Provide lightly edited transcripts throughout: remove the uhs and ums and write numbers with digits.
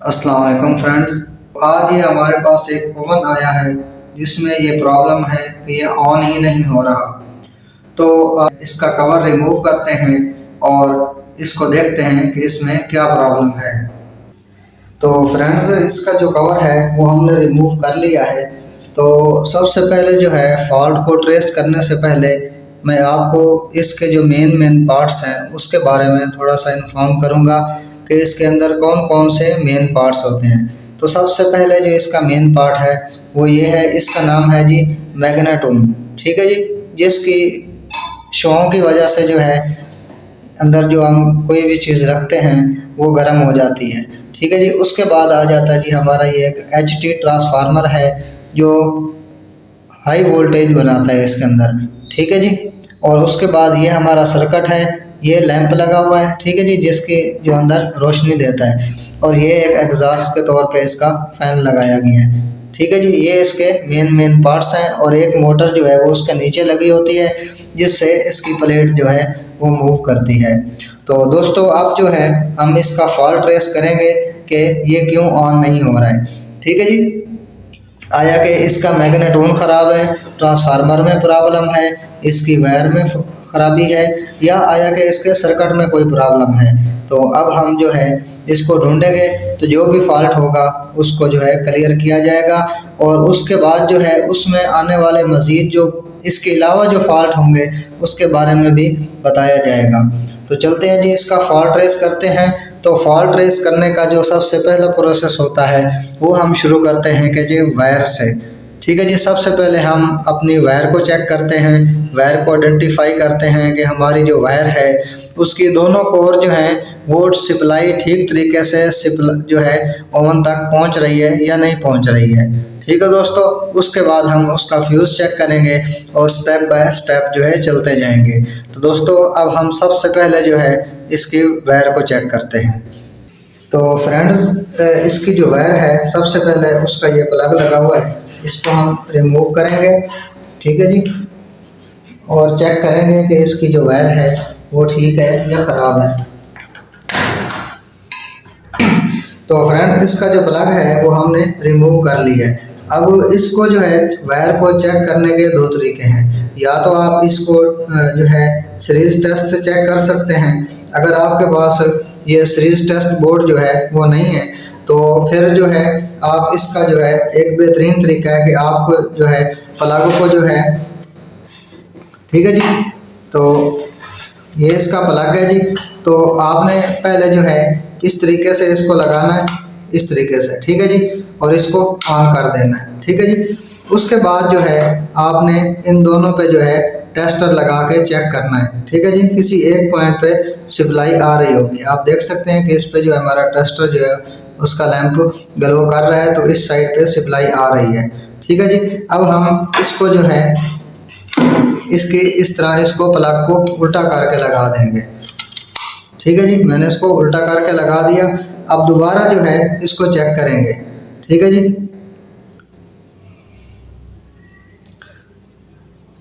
अस्सलाम वालेकुम फ्रेंड्स। आज ये हमारे पास एक ओवन आया है जिसमें ये प्रॉब्लम है कि ये ऑन ही नहीं हो रहा। तो इसका कवर रिमूव करते हैं और इसको देखते हैं कि इसमें क्या प्रॉब्लम है। तो फ्रेंड्स, इसका जो कवर है वो हमने रिमूव कर लिया है। तो सबसे पहले जो है फॉल्ट को ट्रेस करने से पहले मैं आपको इसके जो मेन पार्ट्स हैं उसके बारे में थोड़ा सा इन्फॉर्म करूंगा कि इसके अंदर कौन कौन से मेन पार्ट्स होते हैं। तो सबसे पहले जो इसका मेन पार्ट है वो ये है, इसका नाम है जी मैग्नेटोन। ठीक है जी, जिसकी शो की वजह से जो है अंदर जो हम कोई भी चीज़ रखते हैं वो गर्म हो जाती है। ठीक है जी, उसके बाद आ जाता है जी हमारा ये एक एचटी ट्रांसफार्मर है जो हाई वोल्टेज बनाता है इसके अंदर। ठीक है जी, और उसके बाद ये हमारा सर्किट है, ये लैंप लगा हुआ है। ठीक है जी, जिसके जो अंदर रोशनी देता है, और ये एक एग्जॉस्ट के तौर पे इसका फैन लगाया गया है। ठीक है जी, ये इसके मेन पार्ट्स हैं। और एक मोटर जो है वो उसके नीचे लगी होती है जिससे इसकी प्लेट जो है वो मूव करती है। तो दोस्तों, अब जो है हम इसका फॉल्ट ट्रेस करेंगे कि ये क्यों ऑन नहीं हो रहा है। ठीक है जी, आया कि इसका मैग्नेटोन ख़राब है, ट्रांसफार्मर में प्रॉब्लम है, इसकी वायर में ख़राबी है, या आया कि इसके सर्किट में कोई प्रॉब्लम है। तो अब हम जो है इसको ढूंढेंगे, तो जो भी फॉल्ट होगा उसको जो है क्लियर किया जाएगा, और उसके बाद जो है उसमें आने वाले मज़ीद जो इसके अलावा जो फॉल्ट होंगे उसके बारे में भी बताया जाएगा। तो चलते हैं जी, इसका फॉल्ट ट्रेस करते हैं। तो फॉल्ट ट्रेस करने का जो सबसे पहला प्रोसेस होता है वो हम शुरू करते हैं कि जी वायर से। ठीक है जी, सबसे पहले हम अपनी वायर को चेक करते हैं, वायर को आइडेंटिफाई करते हैं कि हमारी जो वायर है उसकी दोनों कोर जो हैं वो सप्लाई ठीक तरीके से जो है ओवन तक पहुंच रही है या नहीं पहुंच रही है। ठीक है दोस्तों, उसके बाद हम उसका फ्यूज़ चेक करेंगे और स्टेप बाय स्टेप जो है चलते जाएंगे। तो दोस्तों, अब हम सबसे पहले जो है इसकी वायर को चेक करते हैं। तो फ्रेंड्स, इसकी जो वायर है सबसे पहले उसका ये प्लग लगा हुआ है, इसको हम रिमूव करेंगे। ठीक है जी, और चेक करेंगे कि इसकी जो वायर है वो ठीक है या ख़राब है। तो फ्रेंड, इसका जो प्लग है वो हमने रिमूव कर लिया है। अब इसको जो है वायर को चेक करने के दो तरीके हैं। या तो आप इसको जो है सीरीज टेस्ट से चेक कर सकते हैं। अगर आपके पास ये सीरीज टेस्ट बोर्ड जो है वो नहीं है तो फिर जो है आप इसका जो है एक बेहतरीन तरीका है कि आप जो है प्लग को जो है, ठीक है जी, तो ये इसका प्लग है जी। तो आपने पहले जो है इस तरीके से इसको लगाना है, इस तरीके से। ठीक है जी, और इसको ऑन कर देना है। ठीक है जी, उसके बाद जो है आपने इन दोनों पे जो है टेस्टर लगा के चेक करना है। ठीक है जी, किसी एक पॉइंट पे सप्लाई आ रही होगी, आप देख सकते हैं कि इस पे जो है हमारा टेस्टर जो है उसका लैंप ग्लो कर रहा है, तो इस साइड पे सप्लाई आ रही है। ठीक है जी, अब हम इसको जो है इसके इस तरह इसको प्लग को उल्टा करके लगा देंगे। ठीक है जी, मैंने इसको उल्टा करके लगा दिया। अब दोबारा जो है इसको चेक करेंगे। ठीक है जी,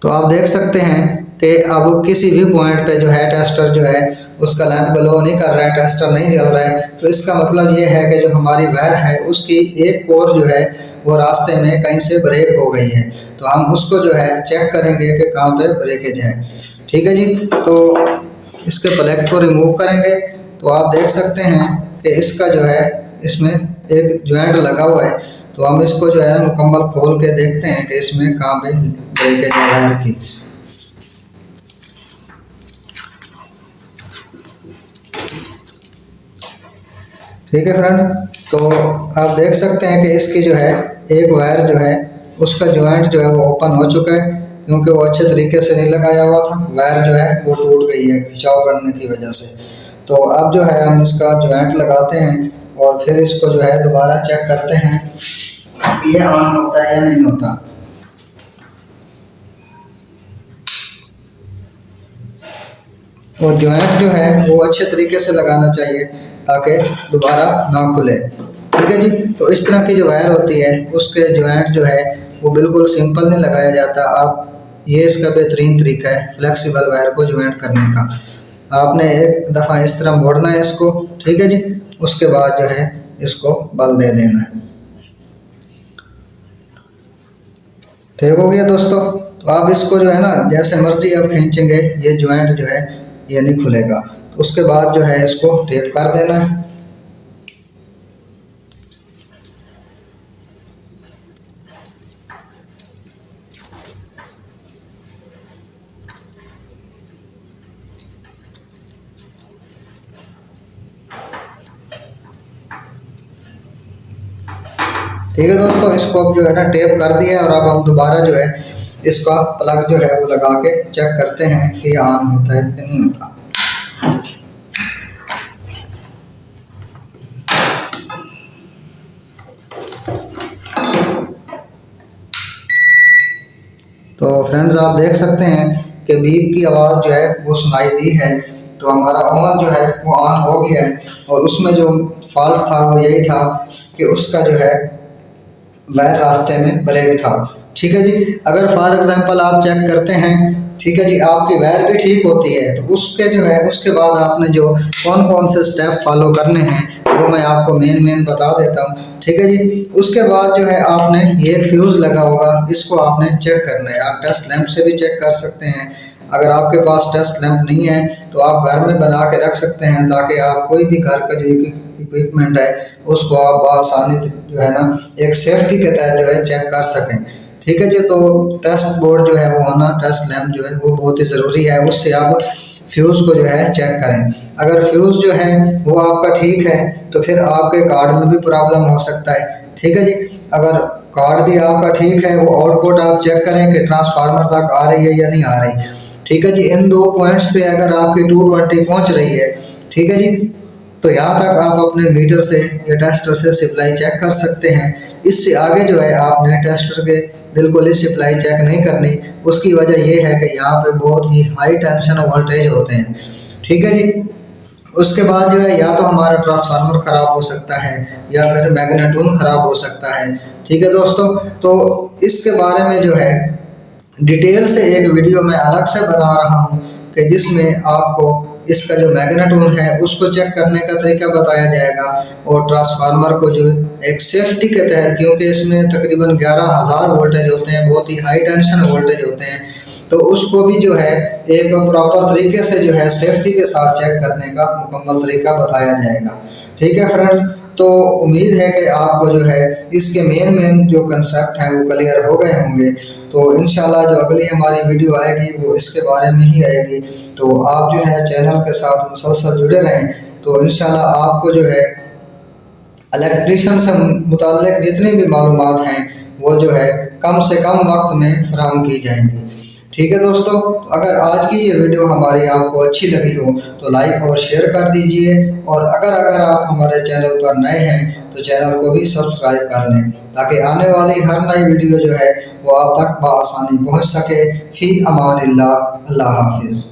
तो आप देख सकते हैं कि अब किसी भी पॉइंट पे जो है टेस्टर जो है उसका लैंप ग्लो नहीं कर रहा है, टेस्टर नहीं जल रहा है। तो इसका मतलब ये है कि जो हमारी वायर है उसकी एक कोर जो है वो रास्ते में कहीं से ब्रेक हो गई है। तो हम उसको जो है चेक करेंगे कि कहाँ पे ब्रेकेज है। ठीक है जी, तो इसके प्लग को रिमूव करेंगे। तो आप देख सकते हैं कि इसका जो है इसमें एक ज्वाइंट लगा हुआ है। तो हम इसको जो है मुकम्मल खोल के देखते हैं कि इसमें कहाँ पे ब्रेकेज है वायर की। ठीक है फ्रेंड, तो आप देख सकते हैं कि इसकी जो है एक वायर जो है उसका ज्वाइंट जो है वो ओपन हो चुका है, क्योंकि वो अच्छे तरीके से नहीं लगाया हुआ था। वायर जो है वो टूट गई है खिंचाव करने की वजह से। तो अब जो है हम इसका ज्वाइंट लगाते हैं और फिर इसको जो है दोबारा चेक करते हैं ये ऑन होता है या नहीं होता। और ज्वाइंट जो है वो अच्छे तरीके से लगाना चाहिए ताकि दोबारा ना खुले। ठीक है जी, तो इस तरह की जो वायर होती है उसके ज्वाइंट जो है वो बिल्कुल सिंपल नहीं लगाया जाता। आप ये इसका बेहतरीन तरीका है फ्लेक्सिबल वायर को ज्वाइंट करने का। आपने एक दफ़ा इस तरह मोड़ना है इसको। ठीक है जी, उसके बाद जो है इसको बल दे देना है। ठीक हो गया दोस्तों। तो आप इसको जो है ना जैसे मर्जी आप खींचेंगे ये जॉइंट जो है ये नहीं खुलेगा। तो उसके बाद जो है इसको टेप कर देना है। ठीक है दोस्तों, इसको अब जो है ना टेप कर दिया है और अब हम दोबारा जो है इसका प्लग जो है वो लगा के चेक करते हैं कि ये ऑन होता है कि नहीं होता। तो फ्रेंड्स आप देख सकते हैं कि बीप की आवाज़ जो है वो सुनाई दी है। तो हमारा ओवन जो है वो ऑन हो गया है और उसमें जो फॉल्ट था वो यही था कि उसका जो है वायर रास्ते में ब्रेक था। ठीक है जी, अगर फॉर एग्जांपल आप चेक करते हैं, ठीक है जी, आपकी वायर भी ठीक होती है तो उसके जो है उसके बाद आपने जो कौन कौन से स्टेप फॉलो करने हैं वो मैं आपको मेन बता देता हूँ। ठीक है जी, उसके बाद जो है आपने ये फ्यूज़ लगा होगा, इसको आपने चेक करना है। आप टेस्ट लैंप से भी चेक कर सकते हैं। अगर आपके पास टेस्ट लैंप नहीं है तो आप घर में बना के रख सकते हैं ताकि आप कोई भी घर का जो इक्विपमेंट है उसको आप आसानी जो है ना एक सेफ्टी के तहत जो है चेक कर सकें। ठीक है जी, तो टेस्ट बोर्ड जो है वो होना, टेस्ट लैंप जो है वो बहुत ही ज़रूरी है। उससे आप फ्यूज़ को जो है चेक करें। अगर फ्यूज़ जो है वो आपका ठीक है तो फिर आपके कार्ड में भी प्रॉब्लम हो सकता है। ठीक है जी, अगर कार्ड भी आपका ठीक है वो आउटपुट आप चेक करें कि ट्रांसफार्मर तक आ रही है या नहीं आ रही। ठीक है जी, इन दो पॉइंट्स पे अगर आपकी 220 पहुंच रही है, ठीक है जी, तो यहाँ तक आप अपने मीटर से या टेस्टर से सप्लाई चेक कर सकते हैं। इससे आगे जो है आपने टेस्टर के बिल्कुल ही सप्लाई चेक नहीं करनी। उसकी वजह यह है कि यहाँ पे बहुत ही हाई टेंशन वोल्टेज होते हैं। ठीक है जी, उसके बाद जो है या तो हमारा ट्रांसफार्मर ख़राब हो सकता है या फिर मैग्नेटोन ख़राब हो सकता है। ठीक है दोस्तों, तो इसके बारे में जो है डिटेल से एक वीडियो मैं अलग से बना रहा हूँ कि जिसमें आपको इसका जो मैग्नेटोन है उसको चेक करने का तरीका बताया जाएगा और ट्रांसफार्मर को जो एक सेफ्टी के तहत, क्योंकि इसमें तकरीबन 11,000 वोल्टेज होते हैं, बहुत ही हाई टेंशन वोल्टेज होते हैं, तो उसको भी जो है एक प्रॉपर तरीके से जो है सेफ्टी के साथ चेक करने का मुकम्मल तरीका बताया जाएगा। ठीक है फ्रेंड्स, तो उम्मीद है कि आपको जो है इसके मेन जो कंसेप्ट हैं वो क्लियर हो गए होंगे। तो इंशाल्लाह जो अगली हमारी वीडियो आएगी वो इसके बारे में ही आएगी। तो आप जो है चैनल के साथ मुसलसल जुड़े रहें। तो इंशाल्लाह आपको जो है इलेक्ट्रिशियन से मुताल्लिक जितनी भी मालूमात हैं वो जो है कम से कम वक्त में फराहम की जाएंगी। ठीक है दोस्तों, अगर आज की ये वीडियो हमारी आपको अच्छी लगी हो तो लाइक और शेयर कर दीजिए और अगर आप हमारे चैनल पर नए हैं तो चैनल को भी सब्सक्राइब कर लें ताकि आने वाली हर नई वीडियो जो है वो आप तक बआसानी पहुँच सके। फी अमानिल्लाह, अल्लाह हाफिज़।